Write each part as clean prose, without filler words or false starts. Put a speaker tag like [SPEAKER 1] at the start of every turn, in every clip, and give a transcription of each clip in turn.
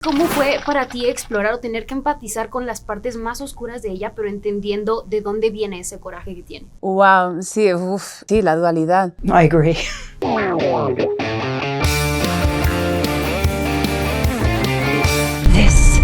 [SPEAKER 1] ¿Cómo fue para ti explorar o tener que empatizar con las partes más oscuras de ella, pero entendiendo de dónde viene ese coraje que tiene?
[SPEAKER 2] Wow, sí, sí, la dualidad.
[SPEAKER 3] I agree.
[SPEAKER 4] This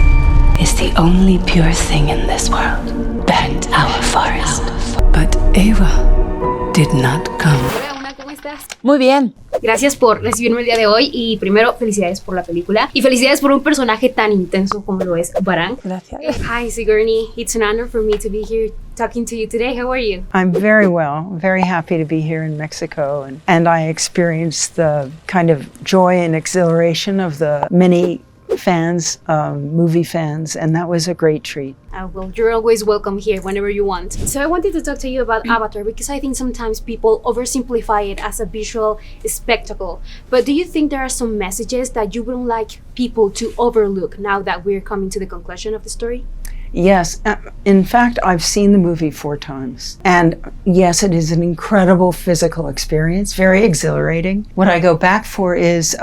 [SPEAKER 4] is the only pure thing in this world. Burnt our forest. But Ava did not come.
[SPEAKER 1] Hola, Una, ¿cómo estás?
[SPEAKER 2] Muy bien.
[SPEAKER 1] Gracias por recibirme el día de hoy y primero felicidades por la película y felicidades por un personaje tan intenso como lo es Varang.
[SPEAKER 2] Gracias.
[SPEAKER 1] Hi Sigourney, it's an honor for me to be here talking to you today. How are you?
[SPEAKER 3] I'm very well, very happy to be here in Mexico, and I experienced the kind of joy and exhilaration of the many fans, movie fans, and that was a great treat.
[SPEAKER 1] Well, you're always welcome here whenever you want. So I wanted to talk to you about Avatar because I think sometimes people oversimplify it as a visual spectacle. But do you think there are some messages that you wouldn't like people to overlook now that we're coming to the conclusion of the story?
[SPEAKER 3] Yes, in fact, I've seen the movie 4 times. And yes, it is an incredible physical experience, very exhilarating. What I go back for is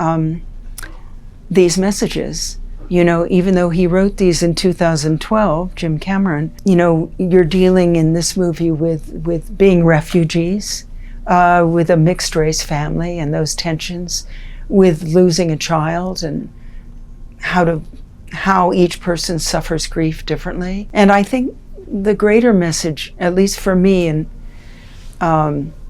[SPEAKER 3] these messages. You know, even though he wrote these in 2012, Jim Cameron, you know, you're dealing in this movie with being refugees, with a mixed race family and those tensions, with losing a child and how each person suffers grief differently. And I think the greater message, at least for me and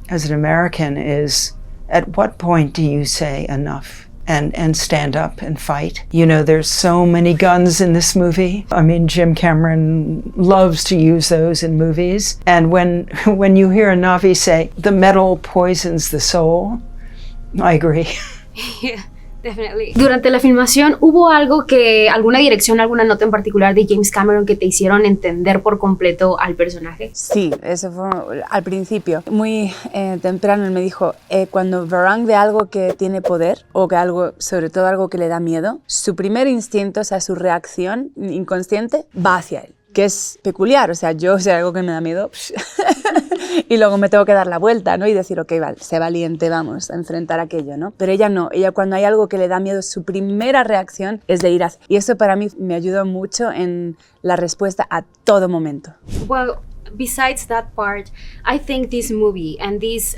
[SPEAKER 3] as an American, is at what point do you say enough? And stand up and fight. You know, there's so many guns in this movie. I mean, Jim Cameron loves to use those in movies. And when you hear a Na'vi say, the metal poisons the soul, I agree.
[SPEAKER 1] Yeah, definitely. Durante la filmación, ¿hubo algo alguna dirección, alguna nota en particular de James Cameron que te hicieron entender por completo al personaje?
[SPEAKER 2] Sí, eso fue al principio. Muy temprano él me dijo, cuando Varang ve algo que tiene poder o que algo, sobre todo algo que le da miedo, su primer instinto, o sea, su reacción inconsciente va hacia él. Que es peculiar, o sea, yo sé algo que me da miedo y luego me tengo que dar la vuelta, ¿no? Y decir, ok, vale, sé valiente, vamos a enfrentar aquello, ¿no? Pero ella no, ella cuando hay algo que le da miedo, su primera reacción es de ir hacia... Y eso para mí me ayudó mucho en la respuesta a todo momento.
[SPEAKER 1] Well, besides that part, I think this movie and this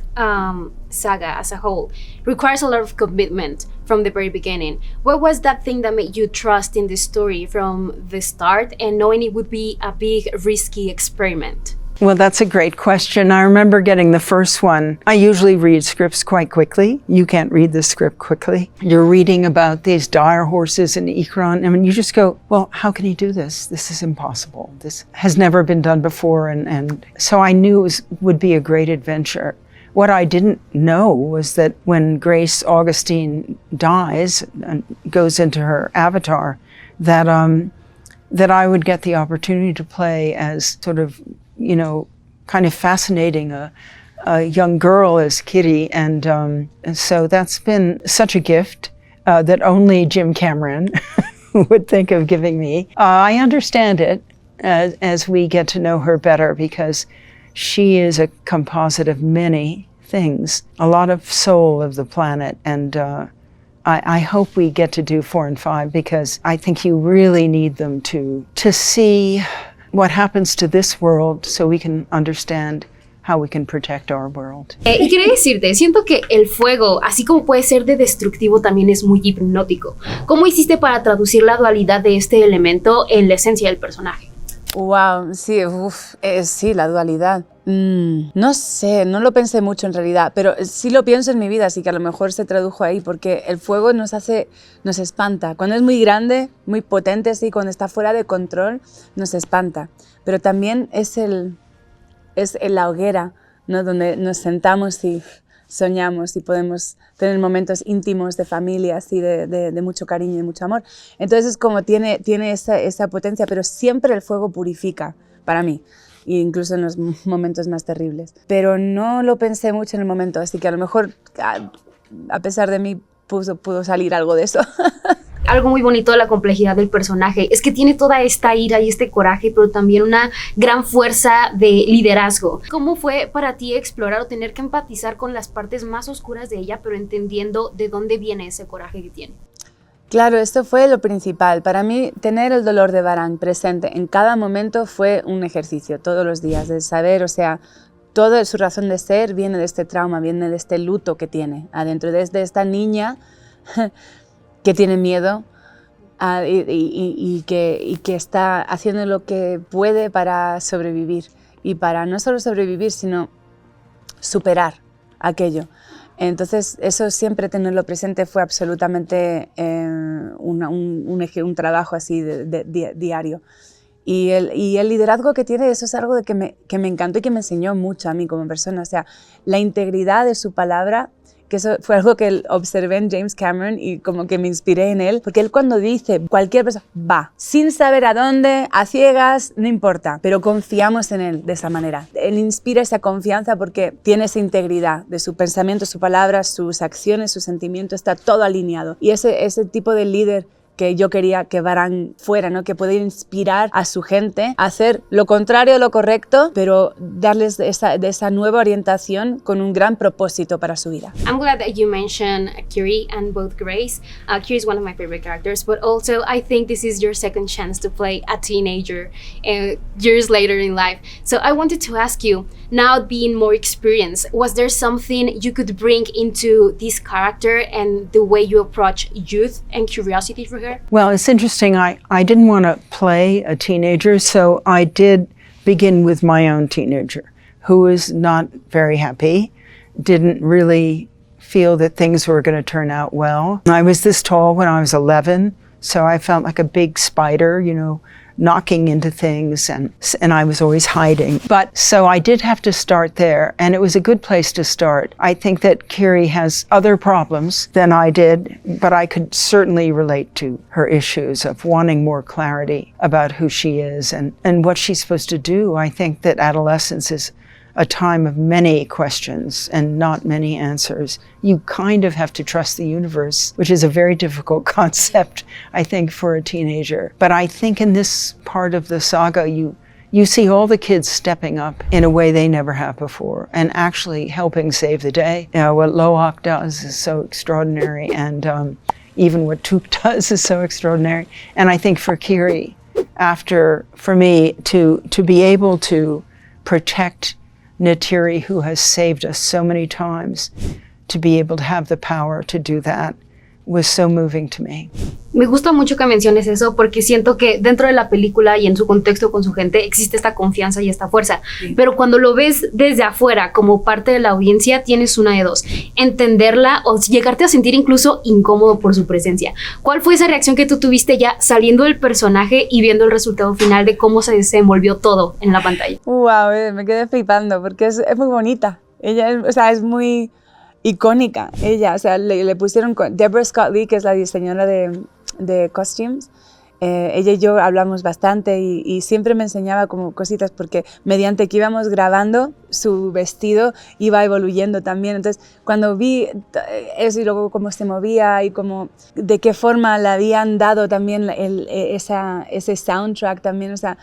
[SPEAKER 1] saga as a whole requires a lot of commitment from the very beginning. What was that thing that made you trust in the story from the start and knowing it would be a big, risky experiment?
[SPEAKER 3] Well, that's a great question. I remember getting the first one. I usually read scripts quite quickly. You can't read the script quickly. You're reading about these dire horses in Ikran. I mean, you just go, well, how can he do this? This is impossible. This has never been done before. And so I knew it would be a great adventure. What I didn't know was that when Grace Augustine dies and goes into her avatar, that I would get the opportunity to play as sort of, you know, kind of fascinating a young girl as Kitty. And so that's been such a gift that only Jim Cameron would think of giving me. I understand it as we get to know her better because she is a composite of many things, a lot of soul of the planet. And I hope we get to do 4 and 5 because I think you really need them to see what happens to this world so we can understand how we can protect our world.
[SPEAKER 1] Y quería decirte, siento que el fuego, así como puede ser de destructivo, también es muy hipnótico. ¿Cómo hiciste para traducir la dualidad de este elemento en la esencia del personaje?
[SPEAKER 2] Wow, sí, sí, la dualidad. No sé, no lo pensé mucho en realidad, pero sí lo pienso en mi vida, así que a lo mejor se tradujo ahí, porque el fuego nos espanta. Cuando es muy grande, muy potente, sí, cuando está fuera de control, nos espanta. Pero también es la hoguera, ¿no? Donde nos sentamos y soñamos y podemos tener momentos íntimos de familia, así de mucho cariño y mucho amor. Entonces es como tiene esa potencia, pero siempre el fuego purifica para mí, incluso en los momentos más terribles. Pero no lo pensé mucho en el momento, así que a lo mejor, a pesar de mí, pudo salir algo de eso.
[SPEAKER 1] Algo muy bonito de la complejidad del personaje es que tiene toda esta ira y este coraje, pero también una gran fuerza de liderazgo. ¿Cómo fue para ti explorar o tener que empatizar con las partes más oscuras de ella, pero entendiendo de dónde viene ese coraje que tiene?
[SPEAKER 2] Claro, esto fue lo principal. Para mí, tener el dolor de Varang presente en cada momento fue un ejercicio, todos los días, de saber, o sea, toda su razón de ser viene de este trauma, viene de este luto que tiene adentro, desde esta niña que tiene miedo y que está haciendo lo que puede para sobrevivir y para no solo sobrevivir, sino superar aquello. Entonces, eso siempre tenerlo presente fue absolutamente un trabajo así diario. Y el liderazgo que tiene, eso es algo de que me encantó y que me enseñó mucho a mí como persona. O sea, la integridad de su palabra, que eso fue algo que observé en James Cameron y como que me inspiré en él, porque él cuando dice cualquier persona va, sin saber a dónde, a ciegas, no importa, pero confiamos en él de esa manera. Él inspira esa confianza porque tiene esa integridad de su pensamiento, su palabra, sus acciones, su sentimiento, está todo alineado. Y ese tipo de líder que yo quería que Varang fuera, ¿no? Que pudiera inspirar a su gente a hacer lo contrario de lo correcto, pero darles esa nueva orientación con un gran propósito para su vida.
[SPEAKER 1] I'm glad that you mentioned Kiri and both Grace. Kiri is one of my favorite characters, but also I think this is your second chance to play a teenager years later in life. So I wanted to ask you, now being more experienced, was there something you could bring into this character and the way you approach youth and curiosity for her?
[SPEAKER 3] Well, it's interesting. I didn't want to play a teenager, so I did begin with my own teenager who was not very happy, didn't really feel that things were going to turn out well. I was this tall when I was 11, so I felt like a big spider, you know, knocking into things, and I was always hiding. But so I did have to start there, and it was a good place to start. I think that Kiri has other problems than I did, but I could certainly relate to her issues of wanting more clarity about who she is and what she's supposed to do. I think that adolescence is a time of many questions and not many answers. You kind of have to trust the universe, which is a very difficult concept, I think, for a teenager. But I think in this part of the saga, you see all the kids stepping up in a way they never have before and actually helping save the day. You know, what Loak does is so extraordinary, and even what Took does is so extraordinary. And I think for Kiri, for me, to be able to protect Neytiri, who has saved us so many times, to be able to have the power to do that was so moving to me.
[SPEAKER 1] Me gusta mucho que menciones eso porque siento que dentro de la película y en su contexto con su gente existe esta confianza y esta fuerza, pero cuando lo ves desde afuera como parte de la audiencia tienes una de dos: entenderla o llegarte a sentir incluso incómodo por su presencia. ¿Cuál fue esa reacción que tú tuviste ya saliendo del personaje y viendo el resultado final de cómo se desenvolvió todo en la pantalla?
[SPEAKER 2] Wow, me quedé flipando porque es muy bonita. Ella es muy icónica. Ella, o sea, le pusieron Deborah Scott Lee, que es la diseñadora de costumes. Ella y yo hablamos bastante y siempre me enseñaba como cositas porque mediante que íbamos grabando su vestido iba evoluyendo también. Entonces cuando vi eso y luego cómo se movía y cómo, de qué forma le habían dado también ese soundtrack también, o sea,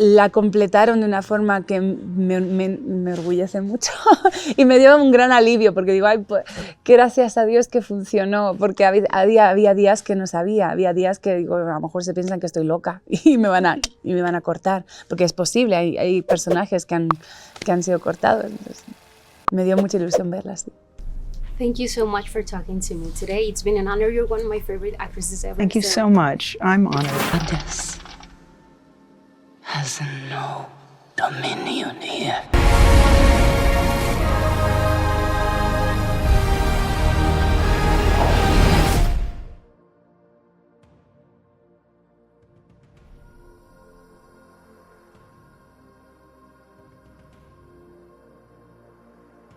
[SPEAKER 2] la completaron de una forma que me orgullece mucho y me dio un gran alivio porque digo, ay, pues, que gracias a Dios que funcionó, porque había días que no sabía, había días que digo, a lo mejor se piensan que estoy loca y me van a cortar, porque es posible, hay personajes que han sido cortados. Entonces, me dio mucha ilusión verlas.
[SPEAKER 1] Thank you so much for talking to me today. It's been an honor. You're one of my favorite actresses ever.
[SPEAKER 3] Thank you so much. I'm honored.
[SPEAKER 4] Goddess has no dominion here.